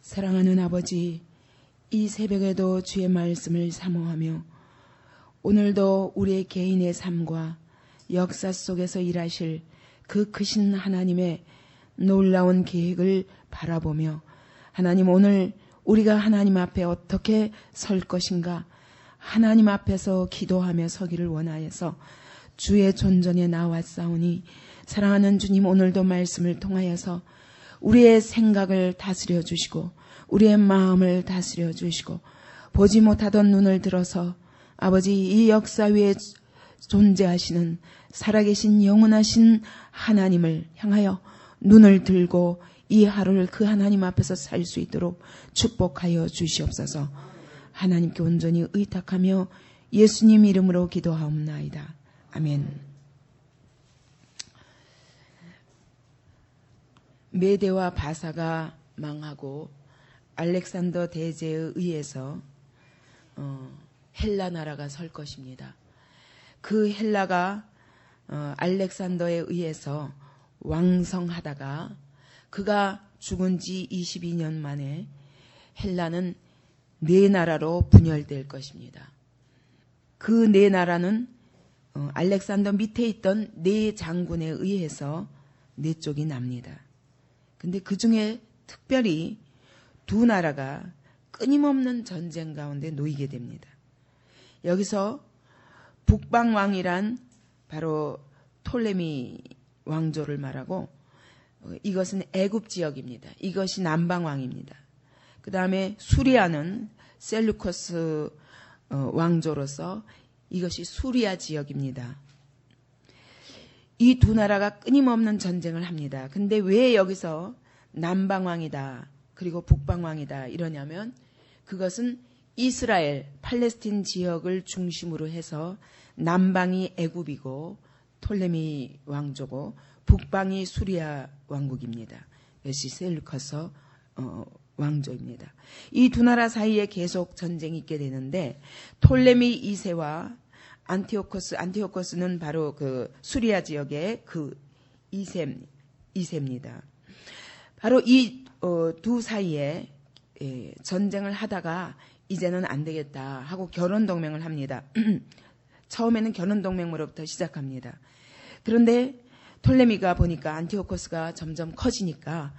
사랑하는 아버지, 이 새벽에도 주의 말씀을 사모하며 오늘도 우리의 개인의 삶과 역사 속에서 일하실 그 크신 하나님의 놀라운 계획을 바라보며 하나님, 오늘 우리가 하나님 앞에 어떻게 설 것인가, 하나님 앞에서 기도하며 서기를 원하여서 주의 존전에 나왔사오니, 사랑하는 주님, 오늘도 말씀을 통하여서 우리의 생각을 다스려 주시고 우리의 마음을 다스려 주시고 보지 못하던 눈을 들어서 아버지, 이 역사 위에 존재하시는 살아계신 영원하신 하나님을 향하여 눈을 들고 이 하루를 그 하나님 앞에서 살 수 있도록 축복하여 주시옵소서. 하나님께 온전히 의탁하며 예수님 이름으로 기도하옵나이다. 아멘. 메대와 바사가 망하고 알렉산더 대제에 의해서 헬라 나라가 설 것입니다. 그 헬라가 알렉산더에 의해서 왕성하다가 그가 죽은 지 22년 만에 헬라는 네 나라로 분열될 것입니다. 그 네 나라는 알렉산더 밑에 있던 네 장군에 의해서 네 쪽이 납니다. 근데 그 중에 특별히 두 나라가 끊임없는 전쟁 가운데 놓이게 됩니다. 여기서 북방왕이란 바로 톨레미 왕조를 말하고, 이것은 애굽 지역입니다. 이것이 남방왕입니다. 그 다음에 수리아는 셀루커스 왕조로서 이것이 수리아 지역입니다. 이 두 나라가 끊임없는 전쟁을 합니다. 근데 왜 여기서 남방왕이다 그리고 북방왕이다 이러냐면, 그것은 이스라엘, 팔레스틴 지역을 중심으로 해서 남방이 애굽이고 톨레미 왕조고 북방이 수리아 왕국입니다. 이것이 셀루커스 왕조입니다. 이 두 나라 사이에 계속 전쟁이 있게 되는데, 톨레미 2세와 안티오코스는 바로 그 수리아 지역의 그 2세입니다. 바로 이 두 사이에 전쟁을 하다가 이제는 안 되겠다 하고 결혼 동맹을 합니다. 처음에는 결혼 동맹으로부터 시작합니다. 그런데 톨레미가 보니까 안티오코스가 점점 커지니까,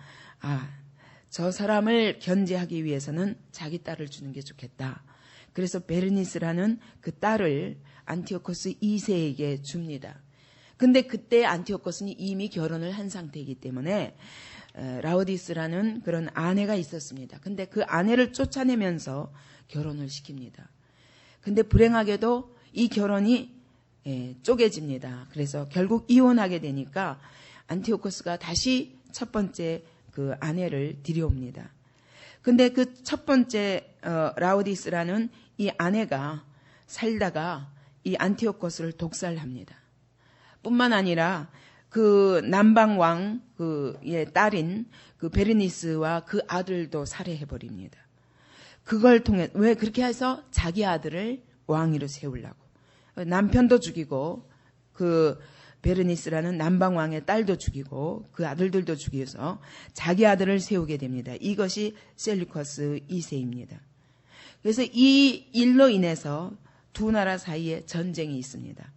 저 사람을 견제하기 위해서는 자기 딸을 주는 게 좋겠다. 그래서 베르니스라는 그 딸을 안티오코스 2세에게 줍니다. 근데 그때 안티오코스는 이미 결혼을 한 상태이기 때문에 라우디스라는 그런 아내가 있었습니다. 근데 그 아내를 쫓아내면서 결혼을 시킵니다. 근데 불행하게도 이 결혼이 쪼개집니다. 그래서 결국 이혼하게 되니까 안티오코스가 다시 첫 번째 그 아내를 들여옵니다. 근데 그 첫 번째 라우디스라는 이 아내가 살다가 이 안티오코스를 독살합니다. 뿐만 아니라 그 남방왕 그의 딸인 그 베르니스와 그 아들도 살해해버립니다. 그걸 통해, 왜 그렇게 해서 자기 아들을 왕위로 세우려고. 남편도 죽이고 그 베르니스라는 남방왕의 딸도 죽이고 그 아들들도 죽여서 자기 아들을 세우게 됩니다. 이것이 셀루커스 2세입니다. 그래서 이 일로 인해서 두 나라 사이에 전쟁이 있습니다.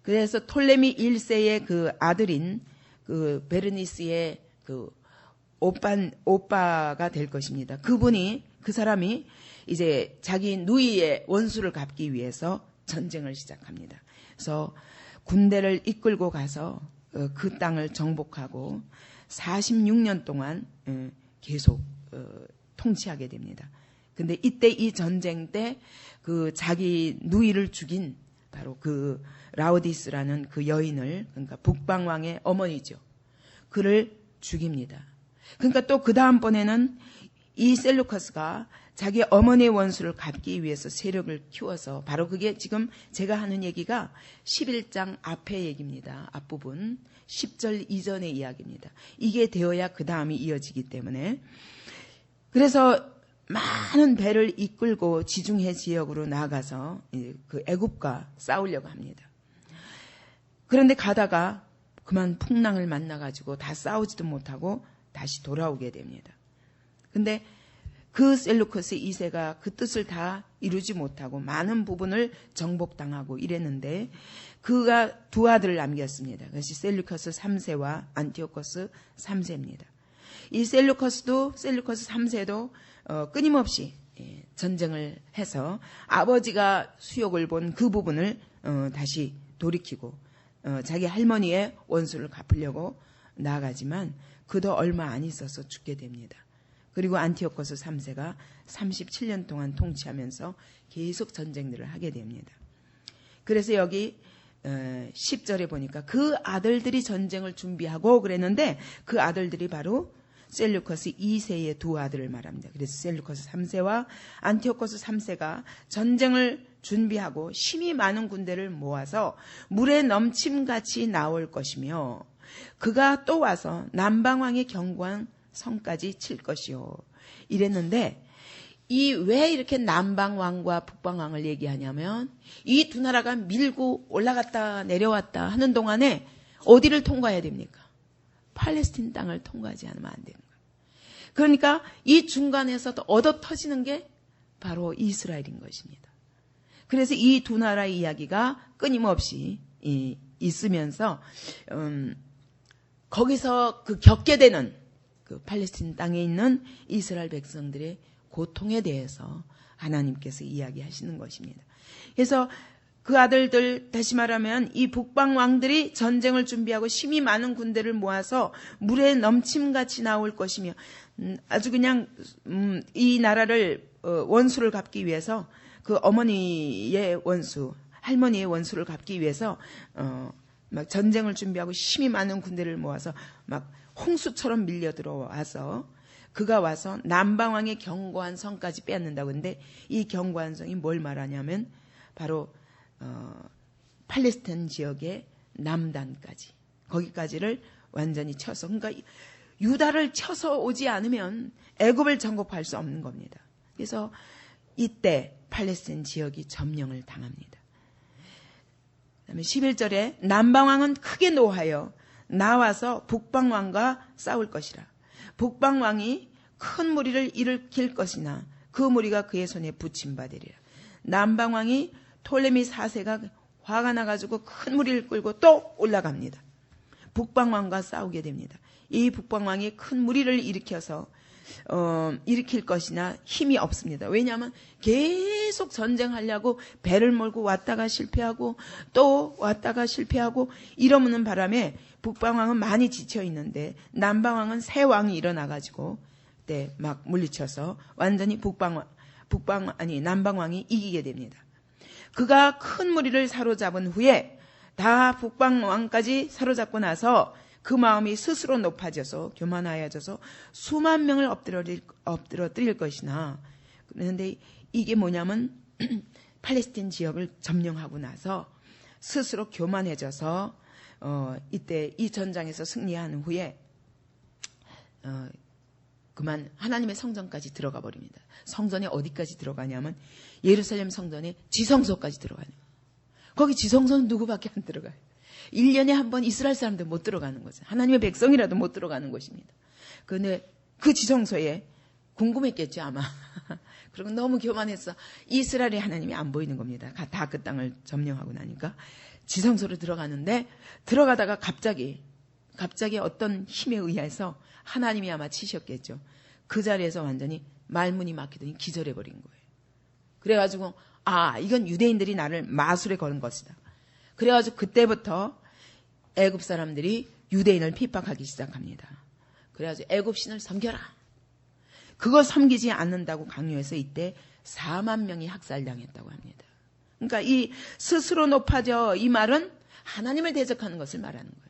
그래서 톨레미 1세의 그 아들인 그 베르니스의 그 오빠가 될 것입니다. 그 사람이 이제 자기 누이의 원수를 갚기 위해서 전쟁을 시작합니다. 그래서 군대를 이끌고 가서 그 땅을 정복하고 46년 동안 계속 통치하게 됩니다. 근데 이때 이 전쟁 때 그 자기 누이를 죽인 바로 그 라우디스라는 그 여인을, 그러니까 북방왕의 어머니죠. 그를 죽입니다. 그러니까 또 그 다음번에는 이 셀루커스가 자기 어머니의 원수를 갚기 위해서 세력을 키워서, 바로 그게 지금 제가 하는 얘기가 11장 앞의 얘기입니다. 앞부분 10절 이전의 이야기입니다. 이게 되어야 그 다음이 이어지기 때문에. 그래서 많은 배를 이끌고 지중해 지역으로 나가서 그 애굽과 싸우려고 합니다. 그런데 가다가 그만 풍랑을 만나가지고 다 싸우지도 못하고 다시 돌아오게 됩니다. 근데 그 셀루커스 2세가 그 뜻을 다 이루지 못하고 많은 부분을 정복당하고 이랬는데 그가 두 아들을 남겼습니다. 그것이 셀루커스 3세와 안티오코스 3세입니다. 이 셀루커스 3세도 끊임없이 전쟁을 해서 아버지가 수욕을 본 그 부분을 다시 돌이키고 자기 할머니의 원수를 갚으려고 나아가지만 그도 얼마 안 있어서 죽게 됩니다. 그리고 안티오코스 3세가 37년 동안 통치하면서 계속 전쟁들을 하게 됩니다. 그래서 여기 10절에 보니까 그 아들들이 전쟁을 준비하고 그랬는데 그 아들들이 바로 셀루커스 2세의 두 아들을 말합니다. 그래서 셀루커스 3세와 안티오코스 3세가 전쟁을 준비하고 힘이 많은 군대를 모아서 물에 넘침같이 나올 것이며 그가 또 와서 남방왕의 견고한 성까지 칠 것이요. 이랬는데 이 왜 이렇게 남방왕과 북방왕을 얘기하냐면 이 두 나라가 밀고 올라갔다 내려왔다 하는 동안에 어디를 통과해야 됩니까? 팔레스틴 땅을 통과하지 않으면 안 되는 거예요. 그러니까 이 중간에서 얻어 터지는 게 바로 이스라엘인 것입니다. 그래서 이 두 나라의 이야기가 끊임없이 있으면서 거기서 그 겪게 되는 그 팔레스틴 땅에 있는 이스라엘 백성들의 고통에 대해서 하나님께서 이야기하시는 것입니다. 그래서 그 아들들, 다시 말하면 이 북방 왕들이 전쟁을 준비하고 힘이 많은 군대를 모아서 물에 넘침같이 나올 것이며 아주 그냥 이 나라를 원수를 갚기 위해서 그 어머니의 원수, 할머니의 원수를 갚기 위해서 막 전쟁을 준비하고 힘이 많은 군대를 모아서 막 홍수처럼 밀려 들어와서 그가 와서 남방왕의 견고한 성까지 빼앗는다고 하는데 이 견고한 성이 뭘 말하냐면 바로 팔레스타인 지역의 남단까지 거기까지를 완전히 쳐서 그러니까 유다를 쳐서 오지 않으면 애굽을 정복할 수 없는 겁니다. 그래서 이때 팔레스타인 지역이 점령을 당합니다. 그다음에 11절에 남방왕은 크게 노하여 나와서 북방왕과 싸울 것이라. 북방왕이 큰 무리를 일으킬 것이나 그 무리가 그의 손에 붙임받으리라. 남방왕이 톨레미 4세가 화가 나가지고 큰 무리를 끌고 또 올라갑니다. 북방왕과 싸우게 됩니다. 이 북방왕이 큰 무리를 일으켜서 일으킬 것이나 힘이 없습니다. 왜냐하면 계속 전쟁하려고 배를 몰고 왔다가 실패하고 또 왔다가 실패하고 이러는 바람에 북방왕은 많이 지쳐 있는데 남방왕은 새 왕이 일어나가지고 그때 막 물리쳐서 완전히 남방왕이 이기게 됩니다. 그가 큰 무리를 사로잡은 후에 다 북방왕까지 사로잡고 나서 그 마음이 스스로 높아져서 교만하여져서 수만 명을 엎드러뜨릴 것이나 그런데 이게 뭐냐면 팔레스틴 지역을 점령하고 나서 스스로 교만해져서 이때 이 전장에서 승리한 후에 그만 하나님의 성전까지 들어가 버립니다. 성전에 어디까지 들어가냐면 예루살렘 성전에 지성소까지 들어가요. 거기 지성소는 누구밖에 안 들어가요. 1년에 한 번 이스라엘 사람들 못 들어가는 거죠. 하나님의 백성이라도 못 들어가는 것입니다. 그런데 그 지성소에 궁금했겠죠 아마. 그리고 너무 교만해서 이스라엘의 하나님이 안 보이는 겁니다. 다 그 땅을 점령하고 나니까 지성소로 들어가는데 들어가다가 갑자기 어떤 힘에 의해서 하나님이 아마 치셨겠죠. 그 자리에서 완전히 말문이 막히더니 기절해버린 거예요. 그래가지고 이건 유대인들이 나를 마술에 거는 것이다. 그래가지고 그때부터 애굽 사람들이 유대인을 핍박하기 시작합니다. 그래가지고 애굽 신을 섬겨라. 그거 섬기지 않는다고 강요해서 이때 4만 명이 학살당했다고 합니다. 그러니까 이 스스로 높아져 이 말은 하나님을 대적하는 것을 말하는 거예요.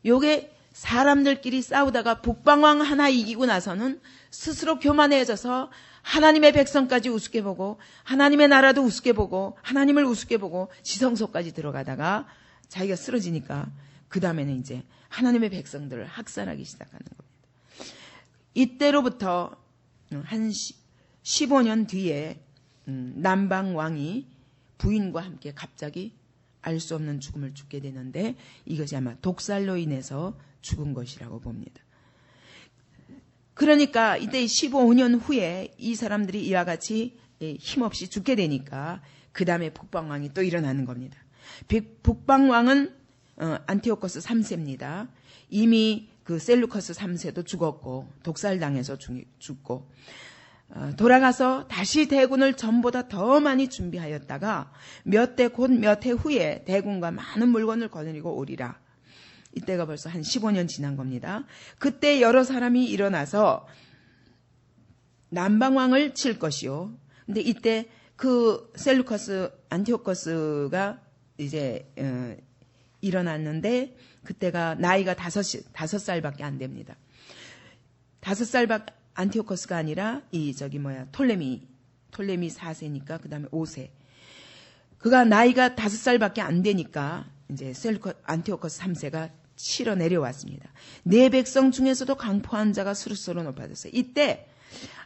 요게 사람들끼리 싸우다가 북방왕 하나 이기고 나서는 스스로 교만해져서 하나님의 백성까지 우습게 보고 하나님의 나라도 우습게 보고 하나님을 우습게 보고 지성소까지 들어가다가 자기가 쓰러지니까 그 다음에는 이제 하나님의 백성들을 학살하기 시작하는 겁니다. 이때로부터 한 15년 뒤에 남방왕이 부인과 함께 갑자기 알 수 없는 죽음을 죽게 되는데 이것이 아마 독살로 인해서 죽은 것이라고 봅니다. 그러니까 이때 15년 후에 이 사람들이 이와 같이 힘없이 죽게 되니까 그 다음에 북방왕이 또 일어나는 겁니다. 북방왕은 안티오코스 3세입니다. 이미 그 셀루커스 3세도 죽었고 독살당해서 죽고 돌아가서 다시 대군을 전보다 더 많이 준비하였다가 몇 해 후에 대군과 많은 물건을 거느리고 오리라. 이때가 벌써 한 15년 지난 겁니다. 그때 여러 사람이 일어나서 남방왕을 칠 것이요. 근데 이때 그 셀루커스 안티오코스가 이제 일어났는데 그때가 나이가 5살밖에 안 됩니다. 5살밖에 안티오코스가 아니라 톨레미 4세니까 그다음에 5세. 그가 나이가 5살밖에 안 되니까 이제 안티오코스 3세가 치러 내려왔습니다. 내 백성 중에서도 강포한 자가 수르스로 높아졌어요. 이때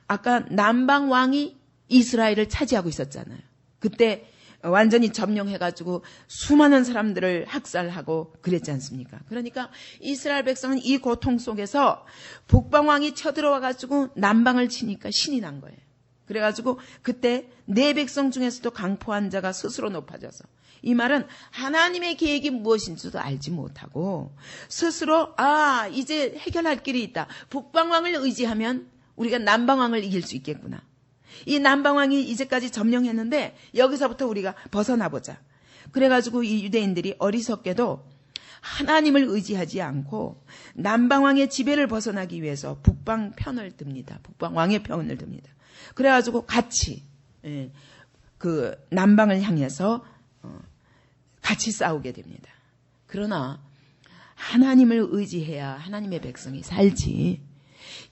아까 남방 왕이 이스라엘을 차지하고 있었잖아요. 그때 완전히 점령해가지고 수많은 사람들을 학살하고 그랬지 않습니까? 그러니까 이스라엘 백성은 이 고통 속에서 북방왕이 쳐들어와가지고 남방을 치니까 신이 난 거예요. 그래가지고 그때 내 백성 중에서도 강포한 자가 스스로 높아져서, 이 말은 하나님의 계획이 무엇인지도 알지 못하고 스스로 이제 해결할 길이 있다. 북방왕을 의지하면 우리가 남방왕을 이길 수 있겠구나. 이 남방왕이 이제까지 점령했는데 여기서부터 우리가 벗어나보자. 그래가지고 이 유대인들이 어리석게도 하나님을 의지하지 않고 남방왕의 지배를 벗어나기 위해서 북방 편을 듭니다. 북방왕의 편을 듭니다. 그래가지고 같이 그 남방을 향해서 같이 싸우게 됩니다. 그러나 하나님을 의지해야 하나님의 백성이 살지.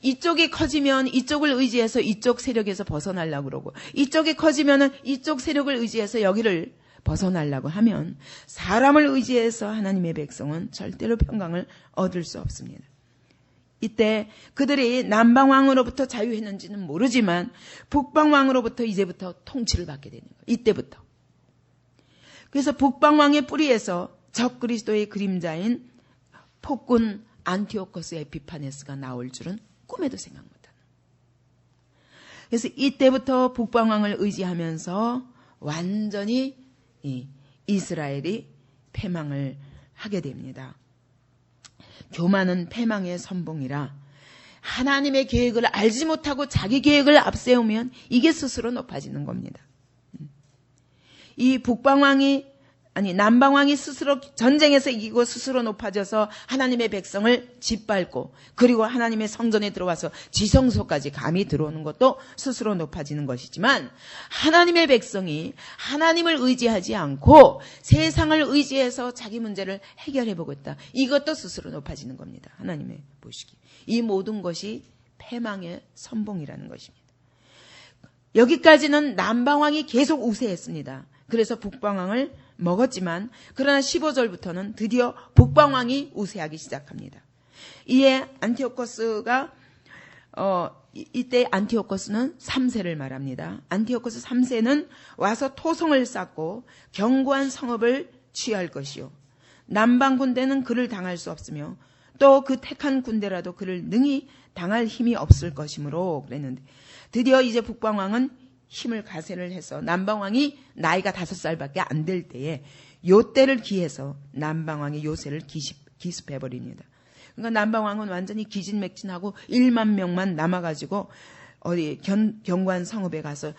이쪽이 커지면 이쪽을 의지해서 이쪽 세력에서 벗어나려고 그러고, 이쪽이 커지면은 이쪽 세력을 의지해서 여기를 벗어나려고 하면 사람을 의지해서 하나님의 백성은 절대로 평강을 얻을 수 없습니다. 이때 그들이 남방왕으로부터 자유했는지는 모르지만 북방왕으로부터 이제부터 통치를 받게 되는 거예요. 이때부터. 그래서 북방왕의 뿌리에서 적그리스도의 그림자인 폭군 안티오코스 에피파네스가 나올 줄은 꿈에도 생각 못하는. 그래서 이때부터 북방왕을 의지하면서 완전히 이스라엘이 패망을 하게 됩니다. 교만은 패망의 선봉이라 하나님의 계획을 알지 못하고 자기 계획을 앞세우면 이게 스스로 높아지는 겁니다. 이 남방왕이 스스로 전쟁에서 이기고 스스로 높아져서 하나님의 백성을 짓밟고 그리고 하나님의 성전에 들어와서 지성소까지 감히 들어오는 것도 스스로 높아지는 것이지만, 하나님의 백성이 하나님을 의지하지 않고 세상을 의지해서 자기 문제를 해결해보고 있다. 이것도 스스로 높아지는 겁니다. 하나님의 보시기. 이 모든 것이 패망의 선봉이라는 것입니다. 여기까지는 남방왕이 계속 우세했습니다. 그래서 북방왕을 먹었지만, 그러나 15절부터는 드디어 북방왕이 우세하기 시작합니다. 이에 안티오코스가 이때 안티오코스는 3세를 말합니다. 안티오코스 3세는 와서 토성을 쌓고 견고한 성읍을 취할 것이요, 남방 군대는 그를 당할 수 없으며 또 그 택한 군대라도 그를 능히 당할 힘이 없을 것이므로 그랬는데, 드디어 이제 북방왕은 힘을 가세를 해서 남방왕이 나이가 5살밖에 안 될 때에 요때를 기해서 남방왕의 요새를 기습해버립니다. 그러니까 남방왕은 완전히 기진맥진하고 1만 명만 남아가지고 어디 견고한 성읍에 가서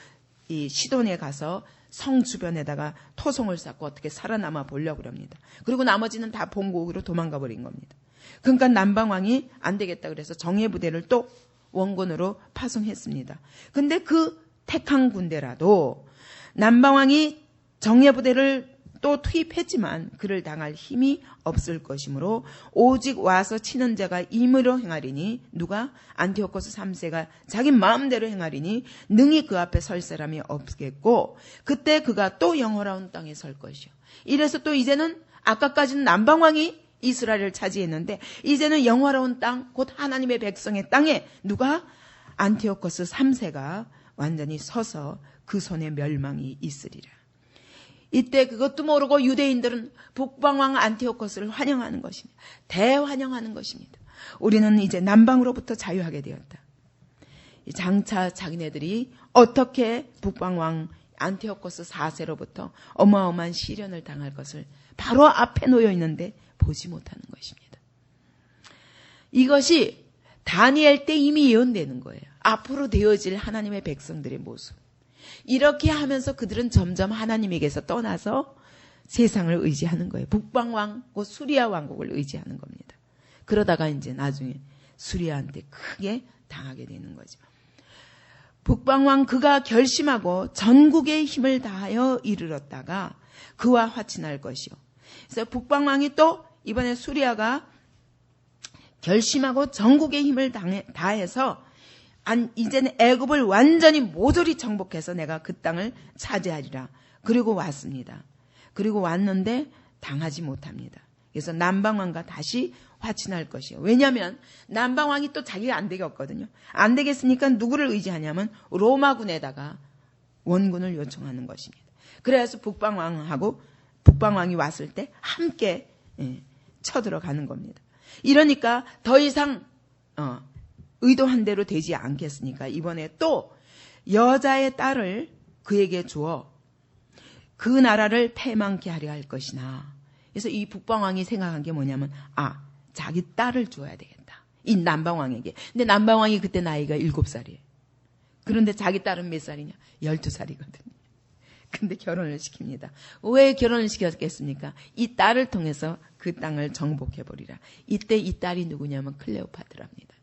이 시돈에 가서 성 주변에다가 토성을 쌓고 어떻게 살아남아 보려고 합니다. 그리고 나머지는 다 본국으로 도망가 버린 겁니다. 그러니까 남방왕이 안 되겠다 그래서 정예부대를 또 원군으로 파송했습니다. 근데 그 택한 군대라도 남방왕이 정예부대를 또 투입했지만 그를 당할 힘이 없을 것이므로 오직 와서 치는 자가 임의로 행하리니, 누가? 안티오코스 3세가 자기 마음대로 행하리니 능히 그 앞에 설 사람이 없겠고 그때 그가 또 영원한 땅에 설 것이요. 이래서 또 이제는 아까까지는 남방왕이 이스라엘을 차지했는데 이제는 영화로운 땅, 곧 하나님의 백성의 땅에 누가? 안티오코스 3세가 완전히 서서 그 손에 멸망이 있으리라. 이때 그것도 모르고 유대인들은 북방왕 안티오코스를 환영하는 것입니다. 대환영하는 것입니다. 우리는 이제 남방으로부터 자유하게 되었다. 장차 자기네들이 어떻게 북방왕 안티오코스 4세로부터 어마어마한 시련을 당할 것을 바로 앞에 놓여 있는데 보지 못하는 것입니다. 이것이 다니엘 때 이미 예언되는 거예요. 앞으로 되어질 하나님의 백성들의 모습. 이렇게 하면서 그들은 점점 하나님에게서 떠나서 세상을 의지하는 거예요. 북방왕, 곧 수리아 왕국을 의지하는 겁니다. 그러다가 이제 나중에 수리아한테 크게 당하게 되는 거죠. 북방왕 그가 결심하고 전국의 힘을 다하여 이르렀다가 그와 화친할 것이요. 그래서 북방왕이 또 이번에 수리아가 결심하고 전국의 힘을 다해서 이제는 애굽을 완전히 모조리 정복해서 내가 그 땅을 차지하리라. 그리고 왔습니다. 그리고 왔는데 당하지 못합니다. 그래서 남방왕과 다시 화친할 것이요. 왜냐하면 남방왕이 또 자기가 안 되겠거든요. 안 되겠으니까 누구를 의지하냐면 로마군에다가 원군을 요청하는 것입니다. 그래서 북방왕이 왔을 때 함께 쳐들어가는 겁니다. 이러니까 더 이상 의도한 대로 되지 않겠으니까 이번에 또 여자의 딸을 그에게 주어 그 나라를 패망케 하려 할 것이나. 그래서 이 북방왕이 생각한 게 뭐냐면 자기 딸을 줘야 되겠다. 이 남방왕에게. 근데 남방왕이 그때 나이가 7살이에요. 그런데 자기 딸은 몇 살이냐? 12살이거든요. 근데 결혼을 시킵니다. 왜 결혼을 시켰겠습니까? 이 딸을 통해서 그 땅을 정복해버리라. 이때 이 딸이 누구냐면 클레오파트라입니다.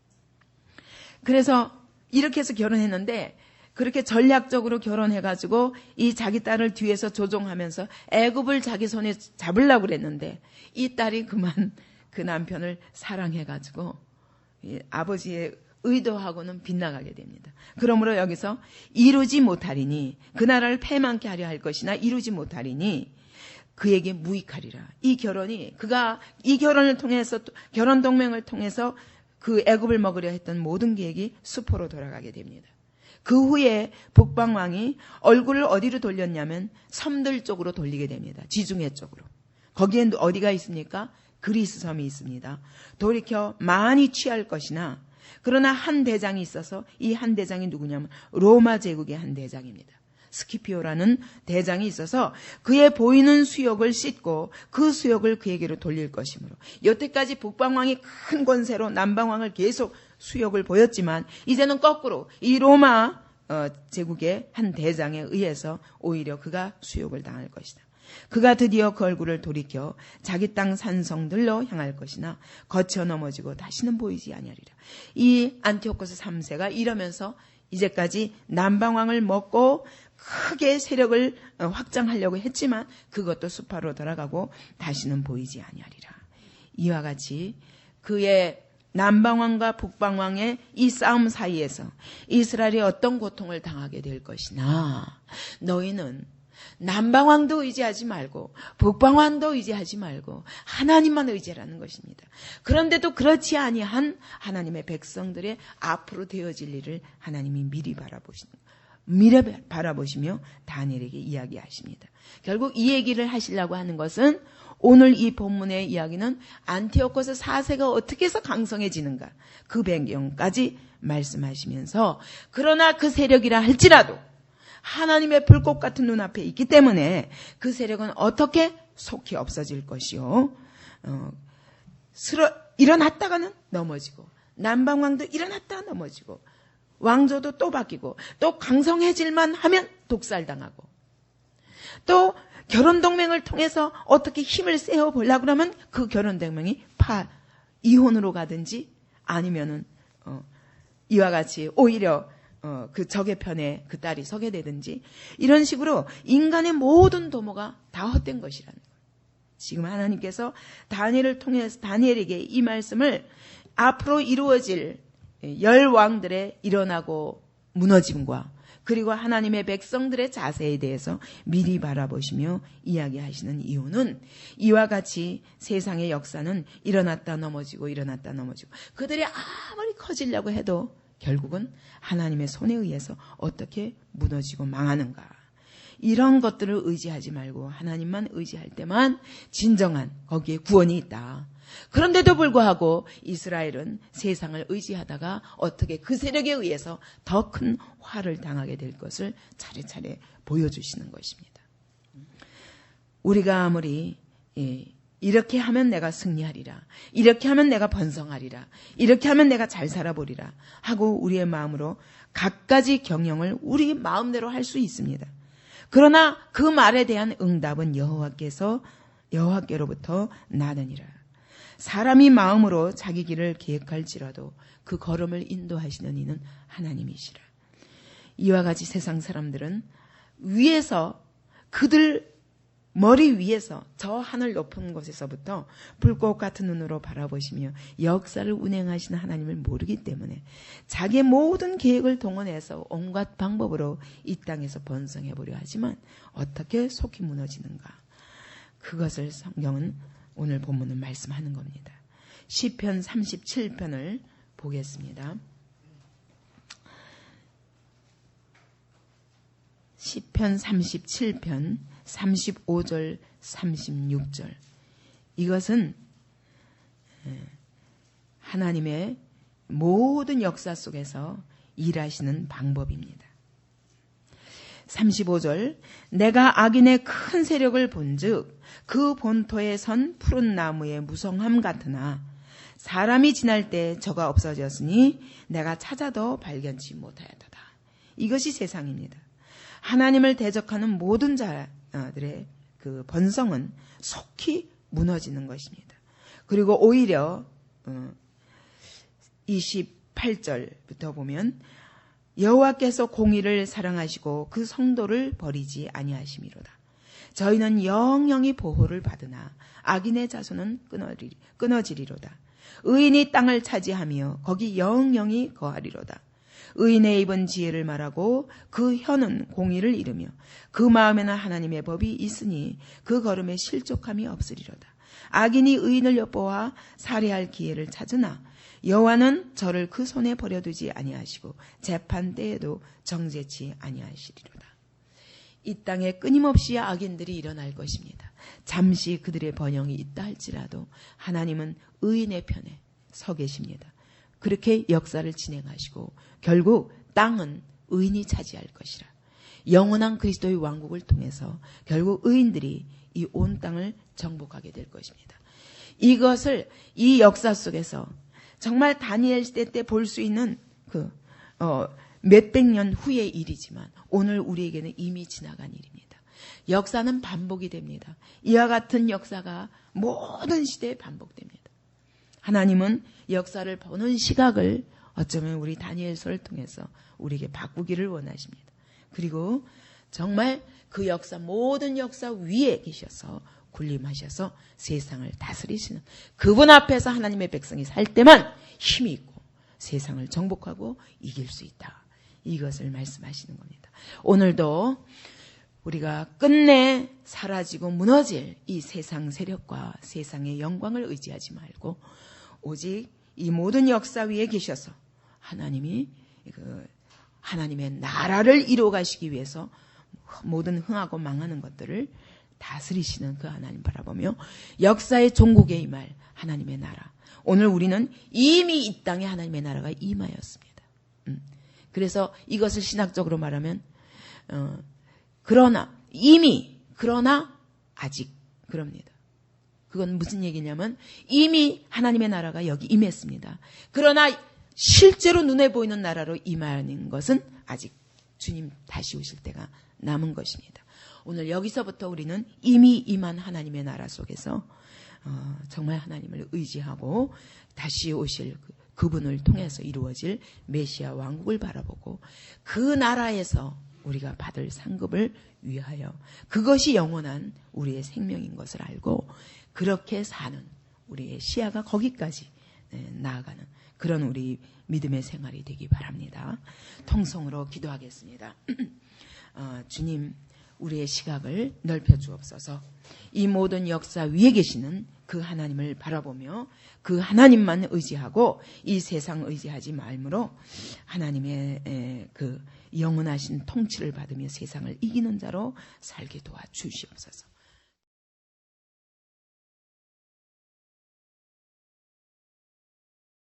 그래서 이렇게 해서 결혼했는데 그렇게 전략적으로 결혼해가지고 이 자기 딸을 뒤에서 조종하면서 애굽을 자기 손에 잡으려고 그랬는데 이 딸이 그만 그 남편을 사랑해가지고 아버지의 의도하고는 빗나가게 됩니다. 그러므로 여기서 이루지 못하리니 그 나라를 패망케 하려 할 것이나 이루지 못하리니 그에게 무익하리라. 이 결혼이 그가 이 결혼을 통해서 결혼 동맹을 통해서 그 애굽을 먹으려 했던 모든 계획이 수포로 돌아가게 됩니다. 그 후에 북방왕이 얼굴을 어디로 돌렸냐면 섬들 쪽으로 돌리게 됩니다. 지중해 쪽으로. 거기엔 어디가 있습니까? 그리스 섬이 있습니다. 돌이켜 많이 취할 것이나 그러나 한 대장이 있어서 이 한 대장이 누구냐면 로마 제국의 한 대장입니다. 스키피오라는 대장이 있어서 그의 보이는 수욕을 씻고 그 수욕을 그에게로 돌릴 것이므로 여태까지 북방왕이 큰 권세로 남방왕을 계속 수욕을 보였지만 이제는 거꾸로 이 로마 제국의 한 대장에 의해서 오히려 그가 수욕을 당할 것이다. 그가 드디어 그 얼굴을 돌이켜 자기 땅 산성들로 향할 것이나 거쳐 넘어지고 다시는 보이지 아니하리라. 이 안티오코스 3세가 이러면서 이제까지 남방왕을 먹고 크게 세력을 확장하려고 했지만 그것도 수파로 돌아가고 다시는 보이지 아니하리라. 이와 같이 그의 남방왕과 북방왕의 이 싸움 사이에서 이스라엘이 어떤 고통을 당하게 될 것이나 너희는 남방왕도 의지하지 말고 북방왕도 의지하지 말고 하나님만 의지하라는 것입니다. 그런데도 그렇지 아니한 하나님의 백성들의 앞으로 되어질 일을 하나님이 미리 바라보시며 다니엘에게 이야기하십니다. 결국 이 얘기를 하시려고 하는 것은 오늘 이 본문의 이야기는 안티오코스 4세가 어떻게 해서 강성해지는가 그 배경까지 말씀하시면서 그러나 그 세력이라 할지라도 하나님의 불꽃 같은 눈앞에 있기 때문에 그 세력은 어떻게 속히 없어질 것이요. 일어났다가는 넘어지고 남방왕도 일어났다가 넘어지고 왕조도 또 바뀌고 또 강성해질만 하면 독살당하고 또 결혼동맹을 통해서 어떻게 힘을 세워보려고 하면 그 결혼동맹이 이혼으로 가든지 아니면은 이와 같이 오히려 그 적의 편에 그 딸이 서게 되든지 이런 식으로 인간의 모든 도모가 다 헛된 것이라는 거예요. 지금 하나님께서 다니엘을 통해서 다니엘에게 이 말씀을 앞으로 이루어질 10왕들의 일어나고 무너짐과 그리고 하나님의 백성들의 자세에 대해서 미리 바라보시며 이야기하시는 이유는 이와 같이 세상의 역사는 일어났다 넘어지고 일어났다 넘어지고 그들이 아무리 커지려고 해도 결국은 하나님의 손에 의해서 어떻게 무너지고 망하는가. 이런 것들을 의지하지 말고 하나님만 의지할 때만 진정한 거기에 구원이 있다. 그런데도 불구하고 이스라엘은 세상을 의지하다가 어떻게 그 세력에 의해서 더 큰 화를 당하게 될 것을 차례차례 보여주시는 것입니다. 우리가 아무리 이렇게 하면 내가 승리하리라, 이렇게 하면 내가 번성하리라, 이렇게 하면 내가 잘 살아보리라 하고 우리의 마음으로 갖가지 경영을 우리 마음대로 할 수 있습니다. 그러나 그 말에 대한 응답은 여호와께로부터 나느니라. 사람이 마음으로 자기 길을 계획할지라도 그 걸음을 인도하시는 이는 하나님이시라. 이와 같이 세상 사람들은 위에서, 그들 머리 위에서 저 하늘 높은 곳에서부터 불꽃 같은 눈으로 바라보시며 역사를 운행하시는 하나님을 모르기 때문에 자기의 모든 계획을 동원해서 온갖 방법으로 이 땅에서 번성해보려 하지만 어떻게 속히 무너지는가. 그것을 성경은 오늘 본문은 말씀하는 겁니다. 시편 37편을 보겠습니다. 시편 37편 35절 36절. 이것은 하나님의 모든 역사 속에서 일하시는 방법입니다. 35절. 내가 악인의 큰 세력을 본즉 그 본토에 선 푸른 나무의 무성함 같으나 사람이 지날 때 저가 없어졌으니 내가 찾아도 발견치 못하였도다. 이것이 세상입니다. 하나님을 대적하는 모든 자들의 그 번성은 속히 무너지는 것입니다. 그리고 오히려 28절부터 보면 여호와께서 공의를 사랑하시고 그 성도를 버리지 아니하심이로다. 저희는 영영이 보호를 받으나 악인의 자손은 끊어지리로다. 의인이 땅을 차지하며 거기 영영이 거하리로다. 의인의 입은 지혜를 말하고 그 혀는 공의를 이루며 그 마음에는 하나님의 법이 있으니 그 걸음에 실족함이 없으리로다. 악인이 의인을 엿보아 살해할 기회를 찾으나 여호와는 저를 그 손에 버려두지 아니하시고 재판 때에도 정죄치 아니하시리로다. 이 땅에 끊임없이 악인들이 일어날 것입니다. 잠시 그들의 번영이 있다 할지라도 하나님은 의인의 편에 서 계십니다. 그렇게 역사를 진행하시고 결국 땅은 의인이 차지할 것이라. 영원한 그리스도의 왕국을 통해서 결국 의인들이 이 온 땅을 정복하게 될 것입니다. 이것을 이 역사 속에서 정말 다니엘 시대 때 볼 수 있는 몇백 년 후의 일이지만 오늘 우리에게는 이미 지나간 일입니다. 역사는 반복이 됩니다. 이와 같은 역사가 모든 시대에 반복됩니다. 하나님은 역사를 보는 시각을 어쩌면 우리 다니엘서를 통해서 우리에게 바꾸기를 원하십니다. 그리고 정말 그 역사, 모든 역사 위에 계셔서 군림하셔서 세상을 다스리시는 그분 앞에서 하나님의 백성이 살 때만 힘이 있고 세상을 정복하고 이길 수 있다. 이것을 말씀하시는 겁니다. 오늘도 우리가 끝내 사라지고 무너질 이 세상 세력과 세상의 영광을 의지하지 말고 오직 이 모든 역사 위에 계셔서 하나님이 하나님의 나라를 이루어 가시기 위해서 모든 흥하고 망하는 것들을 다스리시는 그 하나님 바라보며 역사의 종국에 임할 하나님의 나라. 오늘 우리는 이미 이 땅에 하나님의 나라가 임하였습니다. 그래서 이것을 신학적으로 말하면 그러나 아직 그럽니다. 그건 무슨 얘기냐면 이미 하나님의 나라가 여기 임했습니다. 그러나 실제로 눈에 보이는 나라로 임하는 것은 아직 주님 다시 오실 때가 남은 것입니다. 오늘 여기서부터 우리는 이미 임한 하나님의 나라 속에서 정말 하나님을 의지하고 다시 오실 그분을 통해서 이루어질 메시아 왕국을 바라보고 그 나라에서 우리가 받을 상급을 위하여 그것이 영원한 우리의 생명인 것을 알고 그렇게 사는 우리의 시야가 거기까지 나아가는 그런 우리 믿음의 생활이 되기 바랍니다. 통성으로 기도하겠습니다. 주님, 우리의 시각을 넓혀 주옵소서. 이 모든 역사 위에 계시는 그 하나님을 바라보며 그 하나님만 의지하고 이 세상 의지하지 말므로 하나님의 그 영원하신 통치를 받으며 세상을 이기는 자로 살게 도와주시옵소서.